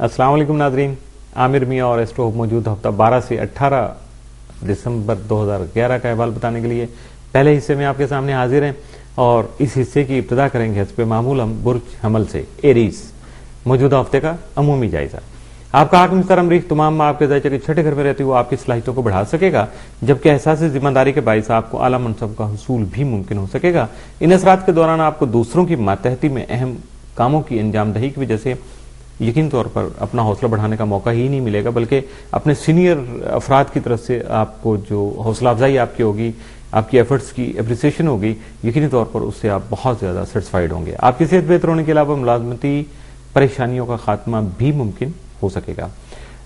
अस्सलाम वालेकुम नाजरीन, आमिर मियाँ और एस्ट्रो मौजूद हफ्ता 12 से 18 दिसंबर 2011 का अहवाल बताने के लिए पहले हिस्से में आपके सामने हाजिर हैं और इस हिस्से की इब्तिदा करेंगे हस्ब मामूल हम बुर्ज हमल से एरीज मौजूदा हफ्ते का अमूमी जायजा। आपका हाकिम मिस्टर अमरीक तमाम आपके जायचे के छठे घर में रहते हुए आपकी सलाहियतों को बढ़ा सकेगा, जबकि एहसास जिम्मेदारी के बाइस आपको आला मनसब का हुसूल भी मुमकिन हो सकेगा। इन असरात के दौरान आपको दूसरों की मातहती में अहम कामों की अंजामदही की वजह से यकीन तौर पर अपना हौसला बढ़ाने का मौका ही नहीं मिलेगा, बल्कि अपने सीनियर अफराद की तरफ से आपको जो हौसला अफजाई आपकी होगी, आपकी एफर्ट्स की अप्रिसिएशन होगी, यकीनी तौर पर उससे आप बहुत ज़्यादा सेटिस्फाइड होंगे। आपकी सेहत बेहतर होने के अलावा मुलाजमती परेशानियों का खात्मा भी मुमकिन हो सकेगा।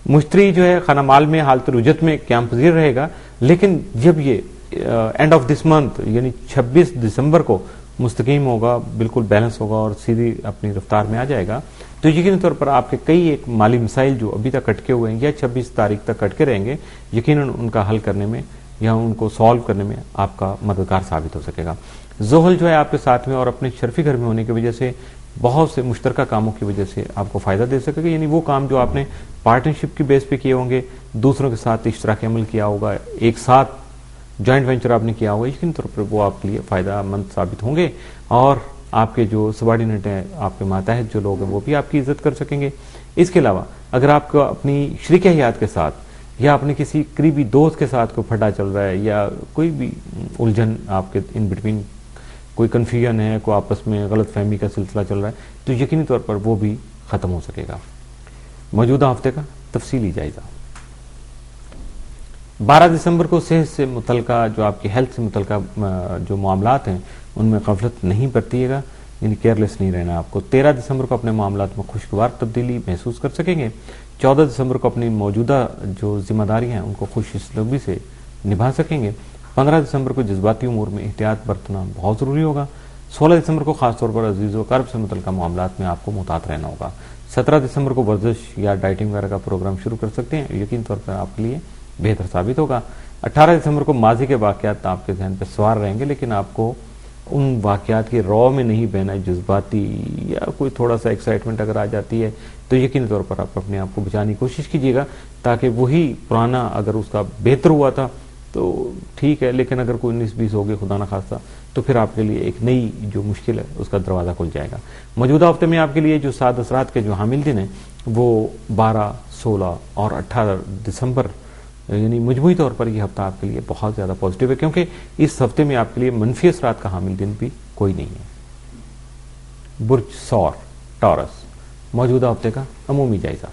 मुश्तरी जो है खाना माल में हालत रुजत में क्याम पजीर रहेगा, लेकिन जब ये एंड ऑफ दिस मंथ यानी 26 दिसंबर को मुस्तकीम होगा, बिल्कुल बैलेंस होगा और सीधी अपनी रफ्तार में आ जाएगा, तो यकीनी तौर पर आपके कई एक माली मसाइल जो अभी तक अटके हुए हैं या 26 तारीख तक अटके रहेंगे, यकीनन उनका हल करने में या उनको सॉल्व करने में आपका मददगार साबित हो सकेगा। जोहल जो है आपके साथ में और अपने शर्फी घर में होने की वजह से बहुत से मुश्तरका कामों की वजह से आपको फायदा दे सकेगा, यानी वो काम जो आपने पार्टनरशिप की बेस पे किए होंगे, दूसरों के साथ इश्तराक अमल किया होगा, एक साथ जॉइंट वेंचर आपने किया होगा, यकीन तौर पर वो आपके लिए फायदा मंद साबित होंगे और आपके जो सबॉर्डिनेट हैं, आपके मातहत जो लोग हैं, वो भी आपकी इज्जत कर सकेंगे। इसके अलावा अगर आपको अपनी शरीक हयात के साथ या अपने किसी करीबी दोस्त के साथ कोई फटा चल रहा है या कोई भी उलझन आपके इन बिटवीन कोई कन्फ्यूजन है, कोई आपस में गलत फहमी का सिलसिला चल रहा है, तो यकीनी तौर पर वो भी ख़त्म हो सकेगा। मौजूदा हफ्ते का तफसीली जायजा। 12 दिसंबर को सेहत से मुतल्लिका जो आपकी हेल्थ से मुतल्लिका जो मामलात हैं उनमें गफलत नहीं बरतिएगा, यानी केयरलेस नहीं रहना आपको। 13 दिसंबर को अपने मामलात में खुशगवार तब्दीली महसूस कर सकेंगे। 14 दिसंबर को अपनी मौजूदा जो जिम्मेदारियां हैं उनको खुश इसलूबी से निभा सकेंगे। 15 दिसंबर को जज्बाती उमूर में एहतियात बरतना बहुत ज़रूरी होगा। 16 दिसंबर को खासतौर पर अजीज़ व कर्ब से मुतल्लिका मामलात में आपको मुहतात रहना होगा। 17 दिसंबर को वर्जिश या डाइटिंग वगैरह का प्रोग्राम शुरू कर सकते हैं, यकीन तौर पर आपके लिए बेहतर साबित होगा। 18 दिसंबर को माजी के वाक़यात आपके जहन पर सवार रहेंगे, लेकिन आपको उन वाक़यात की रॉ में नहीं बहना है। जज्बाती या कोई थोड़ा सा एक्साइटमेंट अगर आ जाती है तो यकीनी तौर पर आप अपने आप को बचाने की कोशिश कीजिएगा, ताकि वही पुराना अगर उसका बेहतर हुआ था तो ठीक है, लेकिन अगर कोई 19-20 हो गए खुदा न खास्ता, तो फिर आपके लिए एक नई जो मुश्किल है उसका दरवाज़ा खुल जाएगा। मौजूदा हफ्ते में आपके लिए जो 7 असरात के जो हामिल दिन हैं वो 12, 16 और 18 दिसंबर, यानी मजमूई तौर पर यह हफ्ता आपके लिए बहुत ज़्यादा पॉजिटिव है, क्योंकि इस हफ्ते में आपके लिए मनफी असरात का हामिल दिन भी कोई नहीं है। बुर्ज सौर टॉरस मौजूदा हफ्ते का अमूमी जायजा।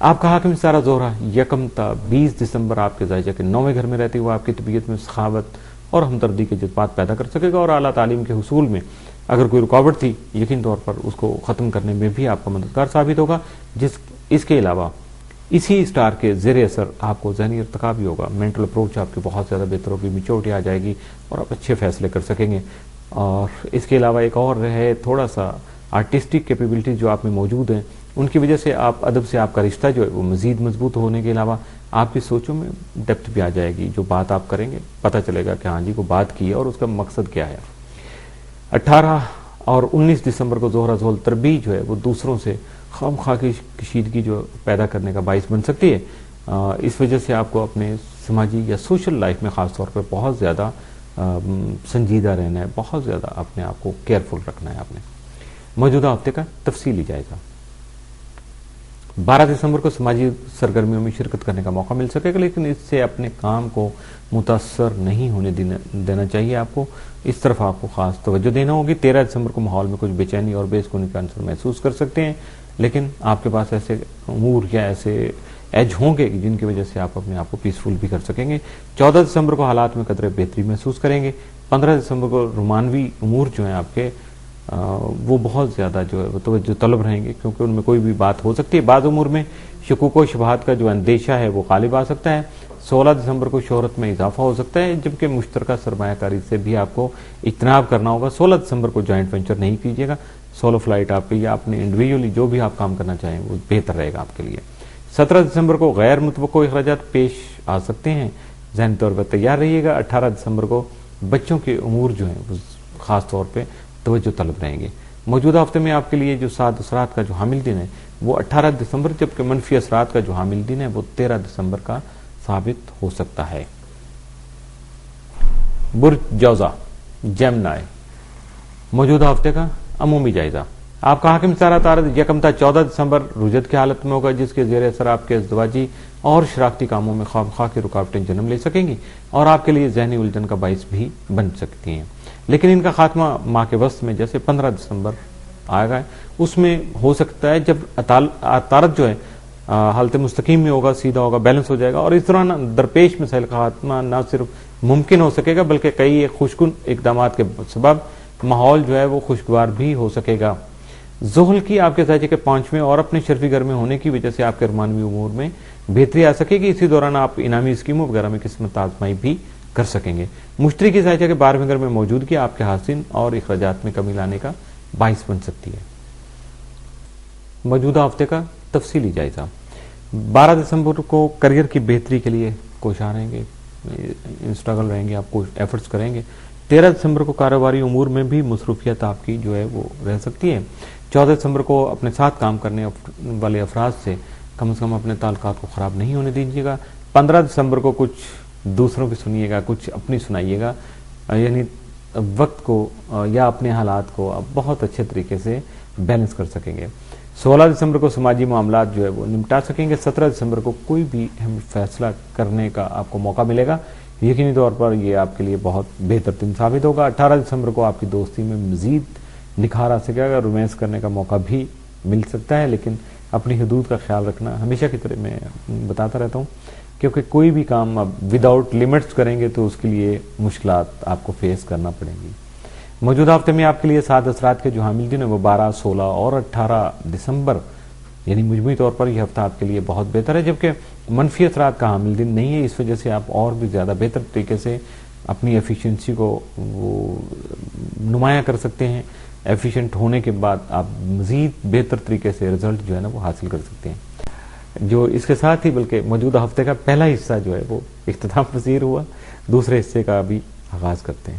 आपका हाकिम सारा जोहरा यकम ता 20 दिसंबर आपके जायजा के 9वें घर में रहते हुए आपकी तबीयत में सखावत और हमदर्दी के जज्बात पैदा कर सकेगा और आला तालीम के हुसूल में अगर कोई रुकावट थी, यकीन तौर पर उसको ख़त्म करने में भी आपका मददगार साबित होगा। इसके अलावा इसी स्टार के ज़ेर असर आपको ज़हनी इर्तिका भी होगा, मेंटल अप्रोच आपकी बहुत ज़्यादा बेहतर होगी, मैच्योरिटी आ जाएगी और आप अच्छे फैसले कर सकेंगे। और इसके अलावा एक और है, थोड़ा सा आर्टिस्टिक कैपेबिलिटीज जो आप में मौजूद हैं, उनकी वजह से आप अदब से आपका रिश्ता जो है वो मज़ीद मजबूत होने के अलावा आपकी सोचों में डेप्थ भी आ जाएगी। जो बात आप करेंगे पता चलेगा कि हाँ जी को बात की है और उसका मकसद क्या है। 18 और 19 दिसंबर को जोहरा जोहल तरबी जो है वो दूसरों से खामखा की कशीदगी जो पैदा करने का बाइस बन सकती है। इस वजह से आपको अपने समाजी या सोशल लाइफ में ख़ास तौर पर बहुत ज़्यादा संजीदा रहना है, बहुत ज़्यादा अपने आप को केयरफुल रखना है आपने। मौजूदा हफ्ते का तफसीली जायजा। 12 दिसंबर को समाजी सरगर्मियों में शिरकत करने का मौका मिल सकेगा, लेकिन इससे अपने काम को मुतासर नहीं होने देना चाहिए। आपको इस तरफ आपको खास तवज्जो देना होगी। 13 दिसंबर को माहौल में कुछ बेचैनी और बेसुकूनी का अंसर महसूस कर सकते हैं, लेकिन आपके पास ऐसे उमूर या ऐसे एज होंगे जिनकी वजह से आप अपने आप को पीसफुल भी कर सकेंगे। 14 दिसंबर को हालात में कदरे बेहतरी महसूस करेंगे। 15 दिसंबर को रोमानवी उमूर जो हैं आपके वो बहुत ज़्यादा जो है वो तवज्जो तलब रहेंगे, क्योंकि उनमें कोई भी बात हो सकती है। बाद उमूर में शकूक व शुबहात का जो अंदेशा है वो गालिब आ सकता है। 16 दिसंबर को शोहरत में इजाफा हो सकता है, जबकि मुश्तरका सरमायाकारी से भी आपको इज्तनाब करना होगा। 16 दिसंबर को जॉइंट वेंचर नहीं कीजिएगा। सोलो फ्लाइट आपकी या अपने इंडिविजुअली जो भी आप काम करना चाहें वो बेहतर रहेगा आपके लिए। 17 दिसंबर को गैर मुतवक्को अखराजात पेश आ सकते हैं, ज़हनी तौर पर तैयार रहिएगा। 18 दिसंबर को बच्चों के उमूर जो हैं वो ख़ास तौर पर तवज्जो तलब रहेंगे। موجودہ ہفتے میں آپ کے لیے جو سات اثرات کا جو حامل دن ہے وہ 18 دسمبر، جبکہ منفی اثرات کا جو حامل دن ہے وہ 13 دسمبر کا ثابت ہو سکتا ہے۔ برج جوزا جیمنائی، موجودہ ہفتے کا عمومی جائزہ۔ آپ کا حاکم ستارہ عطارد 1 تا 14 دسمبر رجت کی حالت میں ہوگا، جس کے زیر اثر آپ کے ازدواجی اور شراکتی کاموں میں خواہ کی رکاوٹیں جنم لے سکیں گی اور آپ کے لیے ذہنی الجھن کا باعث بھی بن سکتی ہیں، لیکن ان کا خاتمہ ماہ کے وسط میں جیسے 15 دسمبر آئے گا اس میں ہو سکتا ہے، جب عطارد جو ہے حالت مستقیم میں ہوگا، سیدھا ہوگا، بیلنس ہو جائے گا، اور اس دوران درپیش مسائل کا خاتمہ نہ صرف ممکن ہو سکے گا بلکہ کئی خوشکن اقدامات کے سبب ماحول جو ہے وہ خوشگوار بھی ہو سکے گا۔ زحل کی آپ کے زائچے کے 5ویں اور اپنے شرفی گھر میں ہونے کی وجہ سے آپ کے رومانوی امور میں بہتری آ سکے گی، اسی دوران آپ انعامی اسکیموں وغیرہ میں قسمت آزمائی بھی کر سکیں گے۔ مشتری کی زائچے کے 12ویں گھر میں موجودگی آپ کے حاصل اور اخراجات میں کمی لانے کا باعث بن سکتی ہے۔ موجودہ ہفتے کا تفصیلی جائزہ۔ 12 دسمبر کو کریئر کی بہتری کے لیے کوشاں رہیں گے، انسٹرگل رہیں گے، آپ کو ایفرٹس کریں گے۔ 13 دسمبر کو کاروباری امور میں بھی مصروفیت آپ کی جو ہے وہ رہ سکتی ہے۔ 14 دسمبر کو اپنے ساتھ کام کرنے والے افراد سے کم از کم اپنے تعلقات کو خراب نہیں ہونے دیجیے گا۔ 15 دسمبر کو کچھ دوسروں کی سنیے گا، کچھ اپنی سنائیے گا، یعنی وقت کو یا اپنے حالات کو آپ بہت اچھے طریقے سے بیلنس کر سکیں گے۔ 16 دسمبر کو سماجی معاملات جو ہے وہ نمٹا سکیں گے۔ 17 دسمبر کو کوئی بھی اہم فیصلہ کرنے کا آپ کو موقع ملے گا، یقینی طور پر یہ آپ کے لیے بہت بہتر دن ثابت ہوگا۔ 18 دسمبر کو آپ کی دوستی میں مزید نکھار آ سکے گا، رومانس کرنے کا موقع بھی مل سکتا ہے، لیکن اپنی حدود کا خیال رکھنا ہمیشہ کی طرح میں بتاتا رہتا ہوں، کیونکہ کوئی بھی کام اب وداؤٹ لمٹس کریں گے تو اس کے لیے مشکلات آپ کو فیس کرنا پڑیں گی۔ موجودہ ہفتے میں آپ کے لیے 7 اثرات کے جو حامل دن ہیں وہ 12، 16 اور 18 دسمبر، یعنی مجموعی طور پر یہ ہفتہ آپ کے لیے بہت بہتر ہے، جبکہ منفی اثرات کا حامل دن نہیں ہے، اس وجہ سے آپ اور بھی زیادہ بہتر طریقے سے اپنی ایفیشنسی کو وہ نمایاں کر سکتے ہیں۔ ایفیشینٹ ہونے کے بعد آپ مزید بہتر طریقے سے رزلٹ جو ہے نا وہ حاصل کر سکتے ہیں۔ جو اس کے ساتھ ہی بلکہ موجودہ ہفتے کا پہلا حصہ جو ہے وہ اختتام پذیر ہوا، دوسرے حصے کا بھی آغاز کرتے ہیں۔